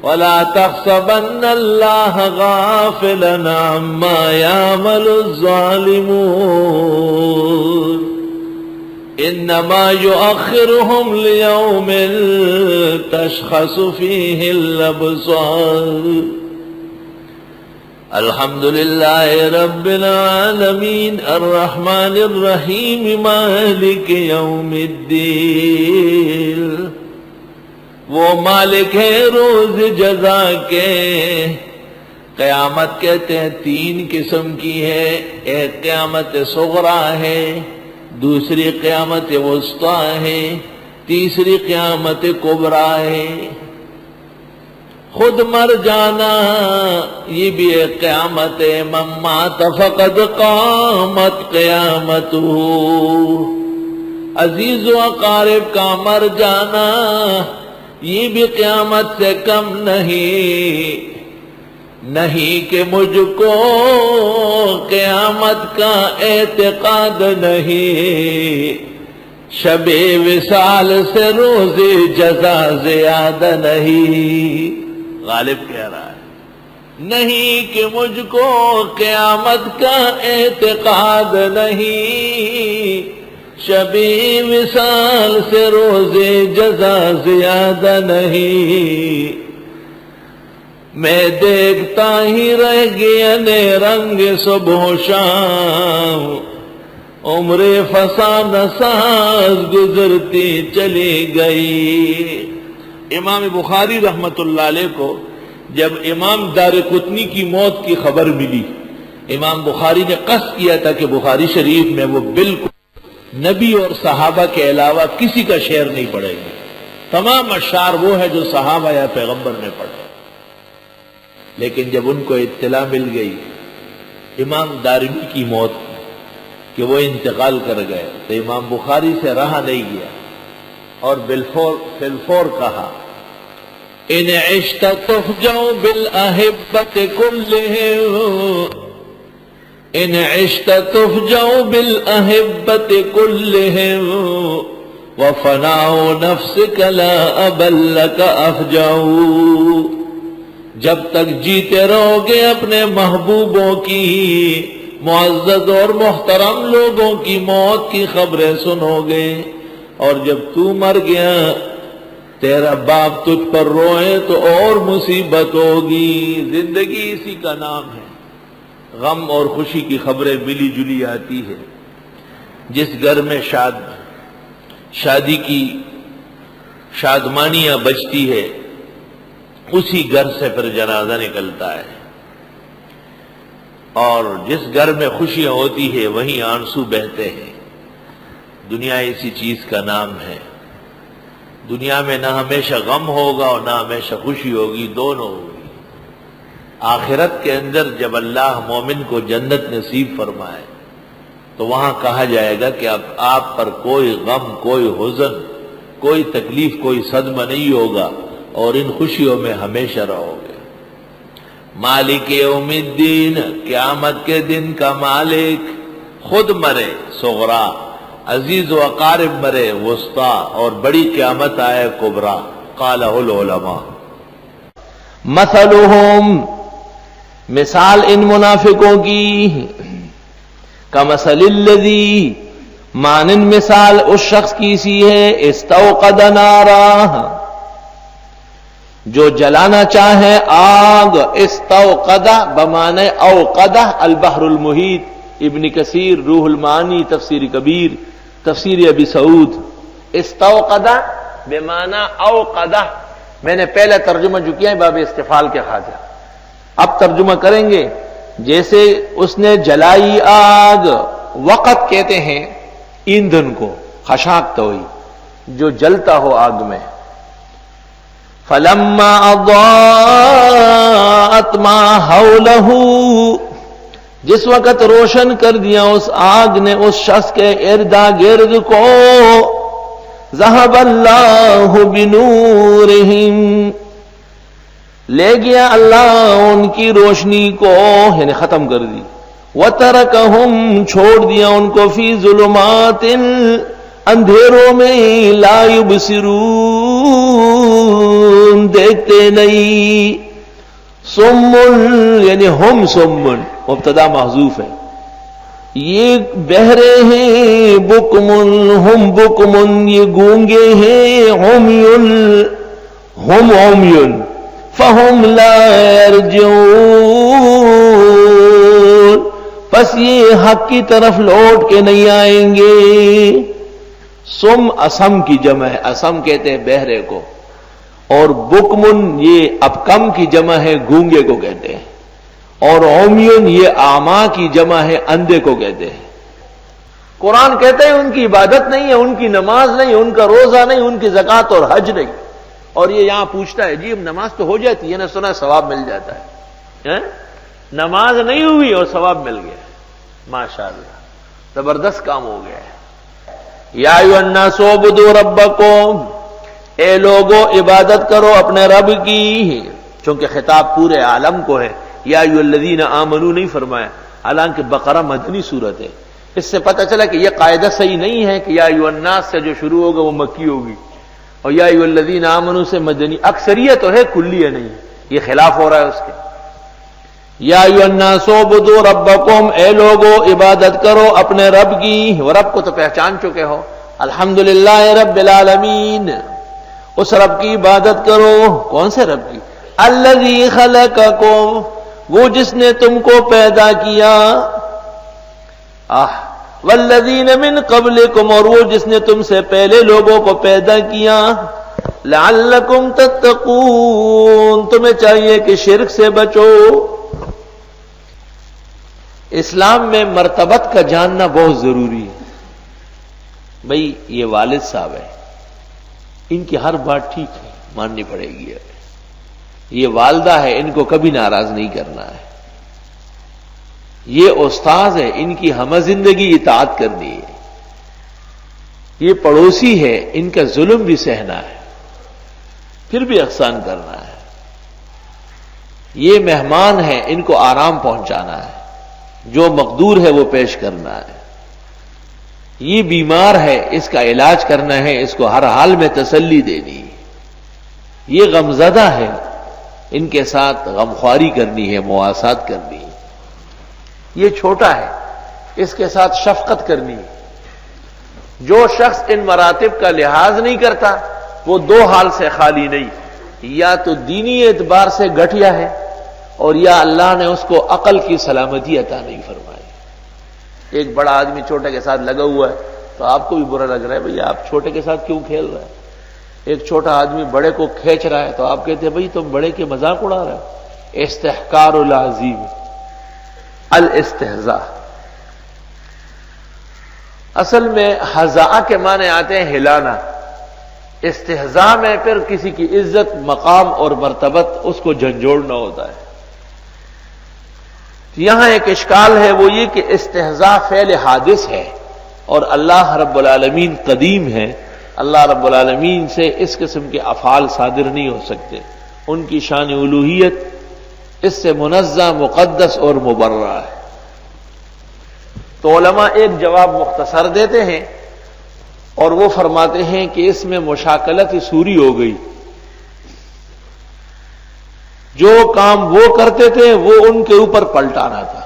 ولا تحسبن اللہ غافلا عما يعمل الظالمون انما يؤخرهم ليوم تشخص فيه الابصار الحمد للہ رب العالمین الرحمن الرحیم مالک یوم الدین، وہ مالک ہے روز جزا کے۔ قیامت کہتے ہیں تین قسم کی ہے، ایک قیامت صغریٰ ہے، دوسری قیامت وسطیٰ ہے، تیسری قیامت کبریٰ ہے۔ خود مر جانا یہ بھی ایک قیامت ہے، من مات فقد قامت قیامتہ۔ عزیز و اقارب کا مر جانا یہ بھی قیامت سے کم نہیں کہ مجھ کو قیامت کا اعتقاد نہیں، شب وصال سے روز جزا زیادہ نہیں۔ غالب کہہ رہا ہے نہیں کہ مجھ کو قیامت کا اعتقاد نہیں، شب وصال سے روز جزا زیادہ نہیں۔ میں دیکھتا ہی رہ گیا نے رنگ صبح و شام، عمر فسانہ ساز گزرتی چلی گئی۔ امام بخاری رحمت اللہ علیہ کو جب امام دارقطنی کی موت کی خبر ملی، امام بخاری نے قصد کیا تھا کہ بخاری شریف میں وہ بالکل نبی اور صحابہ کے علاوہ کسی کا شعر نہیں پڑھے گا، تمام اشعار وہ ہے جو صحابہ یا پیغمبر نے پڑھے۔ لیکن جب ان کو اطلاع مل گئی امام دارمی کی موت کہ وہ انتقال کر گئے، تو امام بخاری سے رہا نہیں گیا اور بالفور کہا ان عشت تفجع بالاحبۃ کلہم، ان عشت تفجع بالاحبۃ کلہم وفناء نفسک لا ابا لک افجع۔ جب تک جیتے رہو گے اپنے محبوبوں کی، معزز اور محترم لوگوں کی موت کی خبریں سنو گے، اور جب تو مر گیا تیرا باپ تجھ پر روئے تو اور مصیبت ہوگی۔ زندگی اسی کا نام ہے، غم اور خوشی کی خبریں ملی جلی آتی ہے۔ جس گھر میں شادی کی شادمانیاں بجتی ہے اسی گھر سے پھر جنازہ نکلتا ہے، اور جس گھر میں خوشیاں ہوتی ہے وہیں آنسو بہتے ہیں۔ دنیا اسی چیز کا نام ہے، دنیا میں نہ ہمیشہ غم ہوگا اور نہ ہمیشہ خوشی ہوگی، دونوں ہوگی۔ آخرت کے اندر جب اللہ مومن کو جنت نصیب فرمائے تو وہاں کہا جائے گا کہ اب آپ پر کوئی غم، کوئی حزن، کوئی تکلیف، کوئی صدمہ نہیں ہوگا، اور ان خوشیوں میں ہمیشہ رہو گے۔ مالک یوم الدین، قیامت کے دن کا مالک، خود مرے صغریٰ، عزیز و اقارب مرے وسطیٰ، اور بڑی قیامت آئے کبریٰ۔ قالہ العلماء مثلہم، مثال ان منافقوں کی، کمثل الذی، مانند مثال اس شخص کی سی ہے، استوقد نارا، جو جلانا چاہے آگ، استوقدہ بمعنی اوقدہ، البحر المحیط، ابن کثیر، روح المعانی، تفسیر کبیر، تفسیر ابی سعود۔ استوقدہ بمعنی اوقدہ، میں نے پہلا ترجمہ جو کیا ہے باب استفعال کے خاطر، اب ترجمہ کریں گے جیسے اس نے جلائی آگ۔ وقت کہتے ہیں ایندھن کو، خشاک توئی جو جلتا ہو آگ میں۔ فلما اضاءت ما حولہ، جس وقت روشن کر دیا اس آگ نے اس شخص کے اردا گرد کو، ذہب اللہ بنورہم، لے گیا اللہ ان کی روشنی کو، یعنی ختم کر دی۔ وترکہم، چھوڑ دیا ان کو، فی ظلمات، اندھیروں میں، لا یبصرون، دیکھتے نہیں. سمن یعنی ہم سمن مبتدا محذوف ہے، یہ بہرے ہیں. بکمن ہم بکمن یہ گونگے ہیں. عمیون ہم عمیون فہم لا یرجعون پس یہ حق کی طرف لوٹ کے نہیں آئیں گے. سم اسم کی جمع ہے، اسم کہتے ہیں بہرے کو، اور بکمن یہ ابکم کی جمع ہے، گونگے کو کہتے ہیں، اور عمیون یہ اعما کی جمع ہے، اندھے کو کہتے ہیں. قرآن کہتے ہیں ان کی عبادت نہیں ہے، ان کی نماز نہیں، ان کا روزہ نہیں، ان کی زکوٰۃ اور حج نہیں. اور یہ یہاں پوچھتا ہے جی نماز تو ہو جاتی ہے نا، سنا ثواب مل جاتا ہے. نماز نہیں ہوئی اور ثواب مل گیا، ماشاءاللہ زبردست کام ہو گیا ہے. یا ایھا الناس اعبدوا ربکم، اے لوگو عبادت کرو اپنے رب کی. چونکہ خطاب پورے عالم کو ہے، یا ایھا الذین آمنوا نہیں فرمایا، حالانکہ بقرہ مدنی سورت ہے. اس سے پتہ چلا کہ یہ قاعدہ صحیح نہیں ہے کہ یا ایھا الناس سے جو شروع ہوگا وہ مکی ہوگی، اور یا ایھا الذین آمنوا سے مدنی. اکثریت تو ہے، کلیہ نہیں، یہ خلاف ہو رہا ہے اس کے. یا ایھا الناس اعبدوا ربکم، اے لوگو عبادت کرو اپنے رب کی. وہ رب کو تو پہچان چکے ہو، الحمدللہ رب العالمین، اس رب کی عبادت کرو. کون سے رب کی؟ الذی خلقکم، وہ جس نے تم کو پیدا کیا. والذین من قبلکم، اور وہ جس نے تم سے پہلے لوگوں کو پیدا کیا. لعلکم تتقون، تمہیں چاہیے کہ شرک سے بچو. اسلام میں مرتبت کا جاننا بہت ضروری ہے. بھئی یہ والد صاحب ہے، ان کی ہر بات ٹھیک ہے، ماننی پڑے گی. یہ والدہ ہے، ان کو کبھی ناراض نہیں کرنا ہے. یہ استاد ہے، ان کی ہمہ زندگی اطاعت کرنی ہے. یہ پڑوسی ہے، ان کا ظلم بھی سہنا ہے، پھر بھی احسان کرنا ہے. یہ مہمان ہے، ان کو آرام پہنچانا ہے، جو مقدور ہے وہ پیش کرنا ہے. یہ بیمار ہے، اس کا علاج کرنا ہے، اس کو ہر حال میں تسلی دینی ہے. یہ غمزدہ ہے، ان کے ساتھ غمخواری کرنی ہے، مواسات کرنی ہے. یہ چھوٹا ہے، اس کے ساتھ شفقت کرنی ہے. جو شخص ان مراتب کا لحاظ نہیں کرتا وہ دو حال سے خالی نہیں، یا تو دینی اعتبار سے گٹھیا ہے، اور یا اللہ نے اس کو عقل کی سلامتی عطا نہیں فرمائی. ایک بڑا آدمی چھوٹے کے ساتھ لگا ہوا ہے تو آپ کو بھی برا لگ رہا ہے، بھئی آپ چھوٹے کے ساتھ کیوں کھیل رہے ہیں. ایک چھوٹا آدمی بڑے کو کھینچ رہا ہے تو آپ کہتے ہیں بھئی تم بڑے کے مذاق اڑا رہے ہو. استحقار العظیم، الاستہزاء. اصل میں ہزا کے معنی آتے ہیں ہلانا. استہزاء میں پھر کسی کی عزت، مقام اور مرتبت اس کو جھنجھوڑنا ہوتا ہے. یہاں ایک اشکال ہے، وہ یہ کہ استہزاء فعل حادث ہے اور اللہ رب العالمین قدیم ہے. اللہ رب العالمین سے اس قسم کے افعال صادر نہیں ہو سکتے. ان کی شان الوہیت اس سے منزہ، مقدس اور مبرہ ہے. تو علماء ایک جواب مختصر دیتے ہیں اور وہ فرماتے ہیں کہ اس میں مشاکلت سوری ہو گئی. جو کام وہ کرتے تھے وہ ان کے اوپر پلٹانا تھا.